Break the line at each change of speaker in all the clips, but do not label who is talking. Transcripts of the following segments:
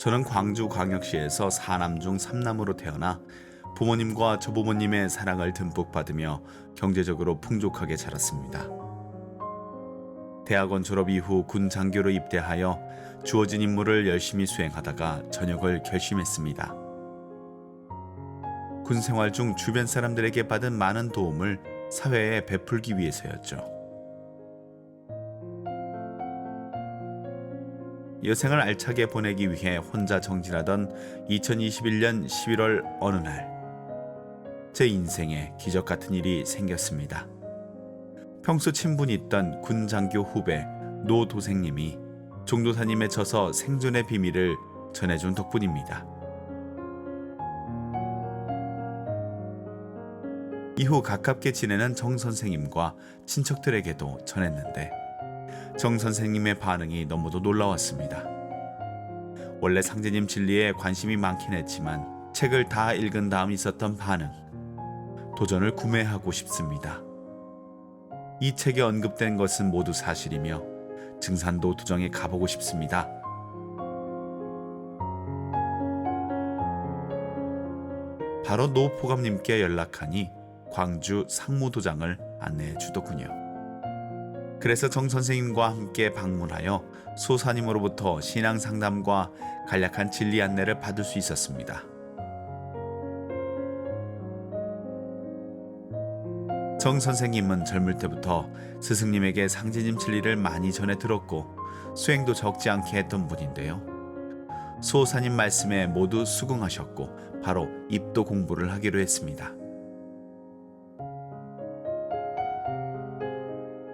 저는 광주광역시에서 4남 중 3남으로 태어나 부모님과 조부모님의 사랑을 듬뿍 받으며 경제적으로 풍족하게 자랐습니다. 대학원 졸업 이후 군 장교로 입대하여 주어진 임무를 열심히 수행하다가 전역을 결심했습니다. 군 생활 중 주변 사람들에게 받은 많은 도움을 사회에 베풀기 위해서였죠. 여생을 알차게 보내기 위해 혼자 정진하던 2021년 11월 어느 날, 제 인생에 기적 같은 일이 생겼습니다. 평소 친분이 있던 군 장교 후배 노 도생님이 종도사님에 져서 생존의 비밀을 전해준 덕분입니다. 이후 가깝게 지내는 정 선생님과 친척들에게도 전했는데 정 선생님의 반응이 너무도 놀라웠습니다. 원래 상제님 진리에 관심이 많긴 했지만 책을 다 읽은 다음 있었던 반응, 도전을 구매하고 싶습니다. 이 책에 언급된 것은 모두 사실이며 증산도 도정에 가보고 싶습니다. 바로 노 포감님께 연락하니 광주 상무도장을 안내해 주더군요. 그래서 정 선생님과 함께 방문하여 소사님으로부터 신앙 상담과 간략한 진리 안내를 받을 수 있었습니다. 정 선생님은 젊을 때부터 스승님에게 상제님 진리를 많이 전해 들었고 수행도 적지 않게 했던 분인데요. 소사님 말씀에 모두 수긍하셨고 바로 입도 공부를 하기로 했습니다.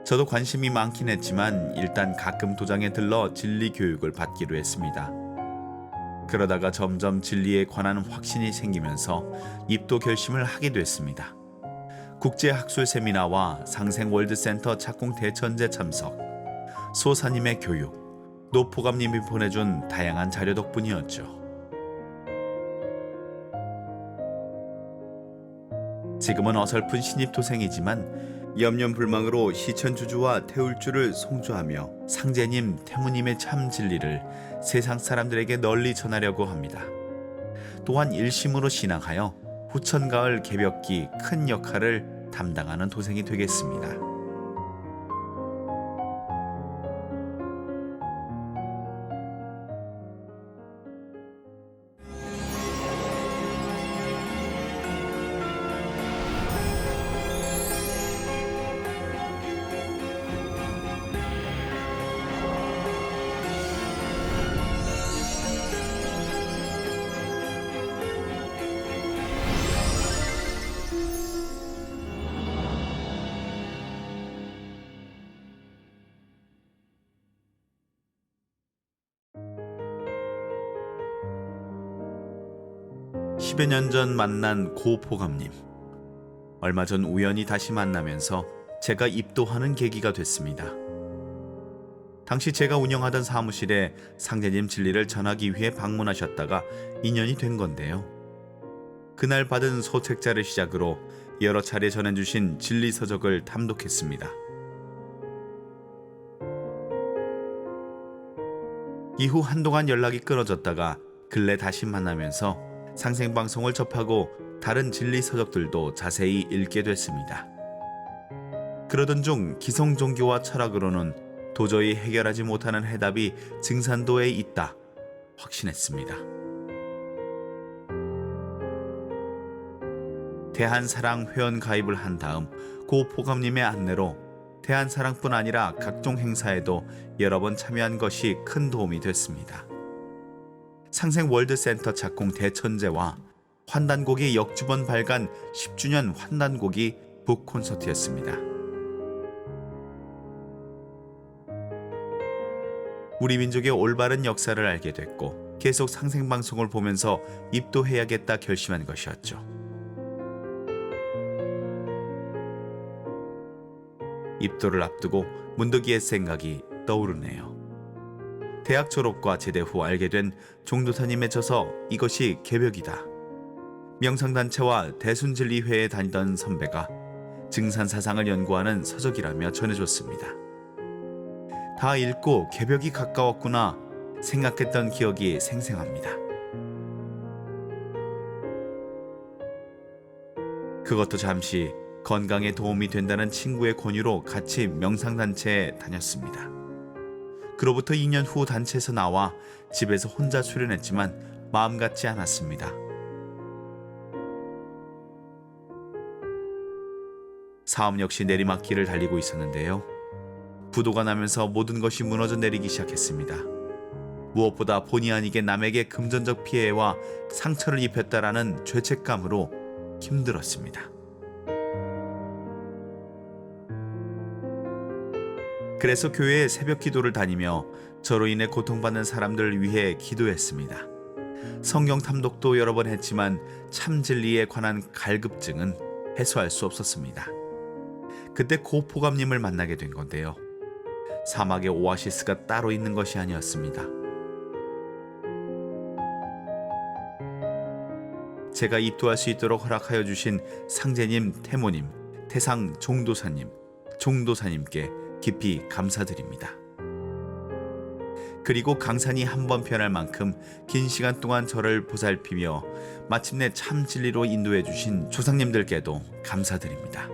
저도 관심이 많긴 했지만 일단 가끔 도장에 들러 진리 교육을 받기로 했습니다. 그러다가 점점 진리에 관한 확신이 생기면서 입도 결심을 하게 됐습니다. 국제학술 세미나와 상생월드센터 착공 대천제 참석, 소사님의 교육, 노포감님이 보내준 다양한 자료 덕분이었죠. 지금은 어설픈 신입도생이지만 염려불망으로 시천주주와 태울주를 송주하며 상제님, 태무님의 참 진리를 세상 사람들에게 널리 전하려고 합니다. 또한 일심으로 신앙하여 후천가을 개벽기 큰 역할을 담당하는 도생이 되겠습니다. (10여 년) 전 만난 고포감님. 얼마 전 우연히 다시 만나면서 제가 입도하는 계기가 됐습니다. 당시 제가 운영하던 사무실에 상제님 진리를 전하기 위해 방문하셨다가 인연이 된 건데요. 그날 받은 소책자를 시작으로 여러 차례 전해주신 진리 서적을 탐독했습니다. 이후 한동안 연락이 끊어졌다가 근래 다시 만나면서 상생방송을 접하고 다른 진리 서적들도 자세히 읽게 됐습니다. 그러던 중 기성 종교와 철학으로는 도저히 해결하지 못하는 해답이 증산도에 있다 확신했습니다. 대한사랑 회원 가입을 한 다음 고 포감님의 안내로 대한사랑뿐 아니라 각종 행사에도 여러 번 참여한 것이 큰 도움이 됐습니다. 상생월드센터 착공 대천제와 환단곡이 역주번 발간 10주년 환단곡이 북콘서트였습니다. 우리 민족의 올바른 역사를 알게 됐고 계속 상생방송을 보면서 입도해야겠다 결심한 것이었죠. 입도를 앞두고 문득 옛 생각이 떠오르네요. 대학 졸업과 제대 후 알게 된 종도사님에 져서 이것이 개벽이다. 명상단체와 대순진리회에 다니던 선배가 증산사상을 연구하는 서적이라며 전해줬습니다. 다 읽고 개벽이 가까웠구나 생각했던 기억이 생생합니다. 그것도 잠시 건강에 도움이 된다는 친구의 권유로 같이 명상단체에 다녔습니다. 그로부터 2년 후 단체에서 나와 집에서 혼자 수련했지만 마음 같지 않았습니다. 사업 역시 내리막길을 달리고 있었는데요. 부도가 나면서 모든 것이 무너져 내리기 시작했습니다. 무엇보다 본의 아니게 남에게 금전적 피해와 상처를 입혔다라는 죄책감으로 힘들었습니다. 그래서 교회에 새벽 기도를 다니며 저로 인해 고통받는 사람들을 위해 기도했습니다. 성경 탐독도 여러 번 했지만 참 진리에 관한 갈급증은 해소할 수 없었습니다. 그때 고포감님을 만나게 된 건데요. 사막에 오아시스가 따로 있는 것이 아니었습니다. 제가 입도할 수 있도록 허락하여 주신 상제님, 태모님, 태상 종도사님, 종도사님께 깊이 감사드립니다. 그리고 강산이 한 번 변할 만큼 긴 시간 동안 저를 보살피며 마침내 참 진리로 인도해 주신 조상님들께도 감사드립니다.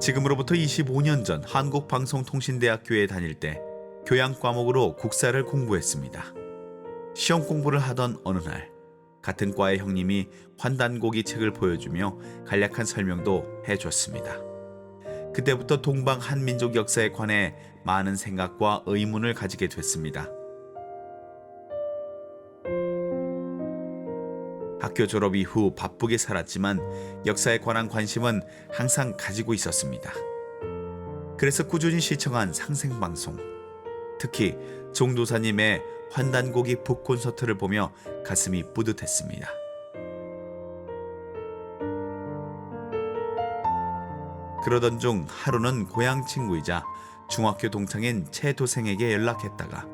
지금으로부터 25년 전 한국방송통신대학교에 다닐 때 교양 과목으로 국사를 공부했습니다. 시험 공부를 하던 어느 날 같은 과의 형님이 환단고기 책을 보여주며 간략한 설명도 해줬습니다. 그때부터 동방 한민족 역사에 관해 많은 생각과 의문을 가지게 됐습니다. 학교 졸업 이후 바쁘게 살았지만 역사에 관한 관심은 항상 가지고 있었습니다. 그래서 꾸준히 시청한 상생방송, 특히 종도사님의 환단고기 북 콘서트를 보며 가슴이 뿌듯했습니다. 그러던 중 하루는 고향 친구이자 중학교 동창인 최 도생에게 연락했다가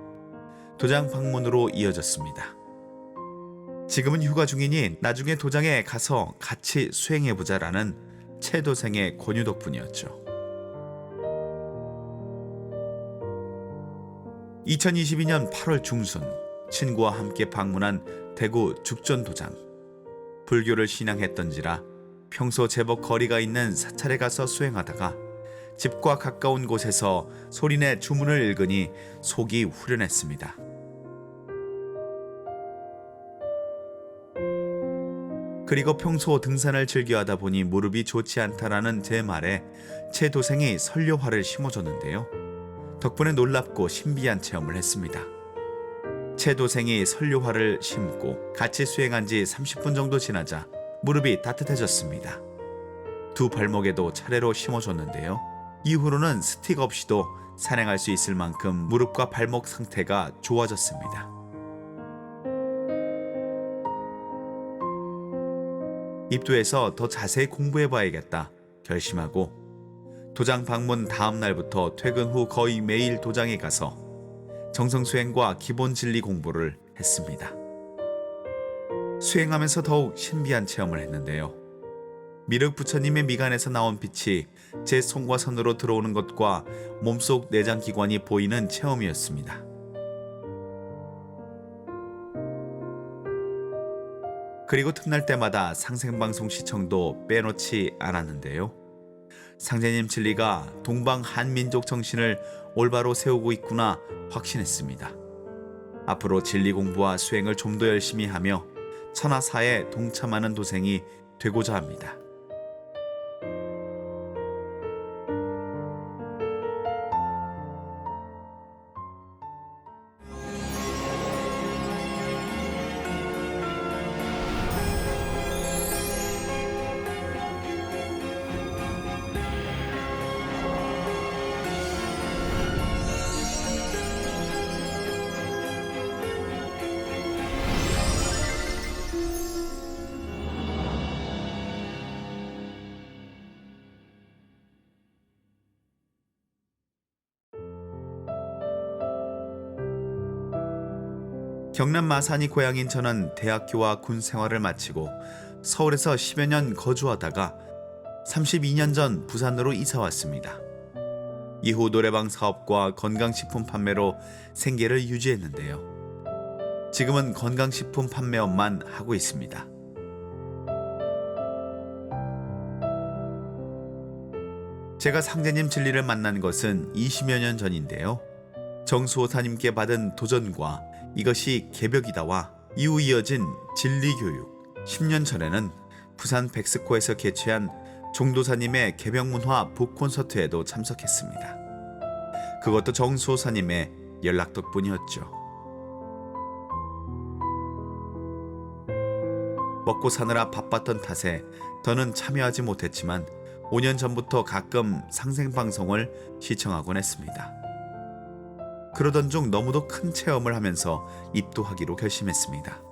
도장 방문으로 이어졌습니다. 지금은 휴가 중이니 나중에 도장에 가서 같이 수행해보자라는 최 도생의 권유 덕분이었죠. 2022년 8월 중순 친구와 함께 방문한 대구 죽전도장. 불교를 신앙했던지라 평소 제법 거리가 있는 사찰에 가서 수행하다가 집과 가까운 곳에서 소리내 주문을 읽으니 속이 후련했습니다. 그리고 평소 등산을 즐겨하다 보니 무릎이 좋지 않다라는 제 말에 최 도생이 설료화를 심어줬는데요. 덕분에 놀랍고 신비한 체험을 했습니다. 최 도생이 설료화를 심고 같이 수행한 지 30분 정도 지나자 무릎이 따뜻해졌습니다. 두 발목에도 차례로 심어줬는데요. 이후로는 스틱 없이도 산행할 수 있을 만큼 무릎과 발목 상태가 좋아졌습니다. 입도해서 더 자세히 공부해봐야겠다 결심하고 도장 방문 다음 날부터 퇴근 후 거의 매일 도장에 가서 정성수행과 기본 진리 공부를 했습니다. 수행하면서 더욱 신비한 체험을 했는데요. 미륵 부처님의 미간에서 나온 빛이 제 손과 손으로 들어오는 것과 몸속 내장기관이 보이는 체험이었습니다. 그리고 틈날 때마다 상생방송 시청도 빼놓지 않았는데요. 상제님 진리가 동방 한민족 정신을 올바로 세우고 있구나 확신했습니다. 앞으로 진리 공부와 수행을 좀 더 열심히 하며 천하사에 동참하는 도생이 되고자 합니다. 경남 마산이 고향인 저는 대학교와 군 생활을 마치고 서울에서 10여 년 거주하다가 32년 전 부산으로 이사 왔습니다. 이후 노래방 사업과 건강식품 판매로 생계를 유지했는데요. 지금은 건강식품 판매업만 하고 있습니다. 제가 상제님 진리를 만난 것은 20여 년 전인데요. 정수호사님께 받은 도전과 이것이 개벽이다와 이후 이어진 진리교육, 10년 전에는 부산 백스코에서 개최한 종도사님의 개벽문화 북콘서트에도 참석했습니다. 그것도 정수호사님의 연락 덕분이었죠. 먹고 사느라 바빴던 탓에 더는 참여하지 못했지만 5년 전부터 가끔 상생방송을 시청하곤 했습니다. 그러던 중 너무도 큰 체험을 하면서 입도하기로 결심했습니다.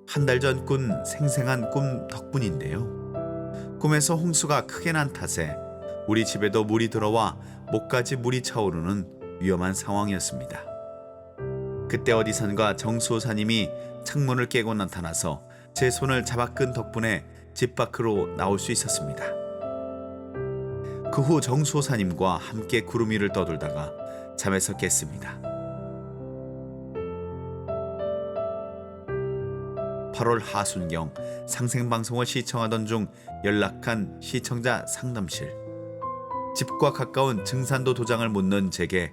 한 달 전 꾼 생생한 꿈 덕분인데요. 꿈에서 홍수가 크게 난 탓에 우리 집에도 물이 들어와 목까지 물이 차오르는 위험한 상황이었습니다. 그때 어디선가 정수호사님이 창문을 깨고 나타나서 제 손을 잡아 끈 덕분에 집 밖으로 나올 수 있었습니다. 그 후 정수호사님과 함께 구름 위를 떠돌다가 잠에서 깼습니다. 8월 하순경 상생방송을 시청하던 중 연락한 시청자 상담실. 집과 가까운 증산도 도장을 묻는 제게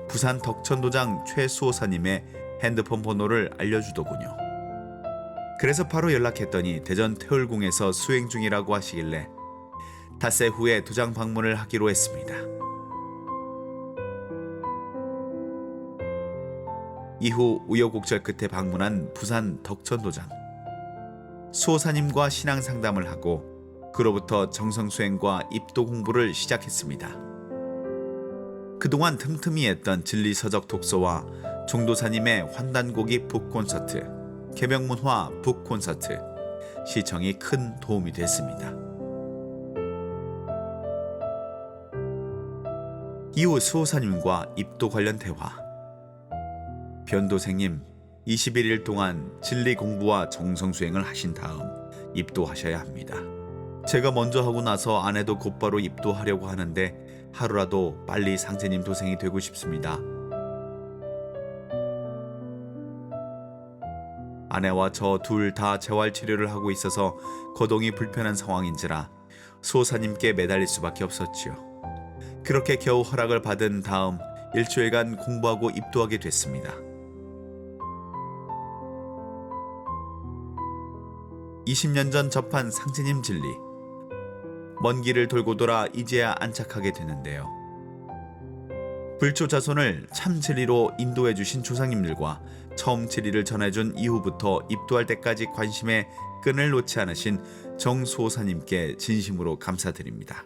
부산 덕천도장 최수호사님의 핸드폰 번호를 알려주더군요. 그래서 바로 연락했더니 대전 태울궁에서 수행 중이라고 하시길래 닷새 후에 도장 방문을 하기로 했습니다. 이후 우여곡절 끝에 방문한 부산 덕천도장. 수호사님과 신앙 상담을 하고 그로부터 정성수행과 입도 공부를 시작했습니다. 그동안 틈틈이 했던 진리서적 독서와 종도사님의 환단고기 북콘서트, 개벽문화 북콘서트, 시청이 큰 도움이 됐습니다. 이후 수호사님과 입도 관련 대화. 변도생님, 21일 동안 진리 공부와 정성수행을 하신 다음 입도하셔야 합니다. 제가 먼저 하고 나서 아내도 곧바로 입도하려고 하는데 하루라도 빨리 상제님 도생이 되고 싶습니다. 아내와 저 둘 다 재활치료를 하고 있어서 거동이 불편한 상황인지라 수호사님께 매달릴 수밖에 없었지요. 그렇게 겨우 허락을 받은 다음 일주일간 공부하고 입도하게 됐습니다. 20년 전 접한 상제님 진리. 먼 길을 돌고 돌아 이제야 안착하게 되는데요. 불조 자손을 참 진리로 인도해 주신 조상님들과 처음 진리를 전해준 이후부터 입도할 때까지 관심에 끈을 놓지 않으신 정수호사님께 진심으로 감사드립니다.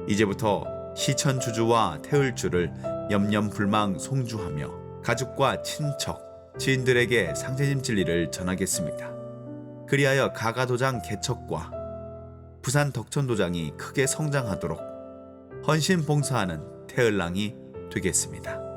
이제부터 시천주주와 태을주를 염려불망 송주하며 가족과 친척, 지인들에게 상제님 진리를 전하겠습니다. 그리하여 가가도장 개척과 부산 덕천도장이 크게 성장하도록 헌신 봉사하는 태을랑이 되겠습니다.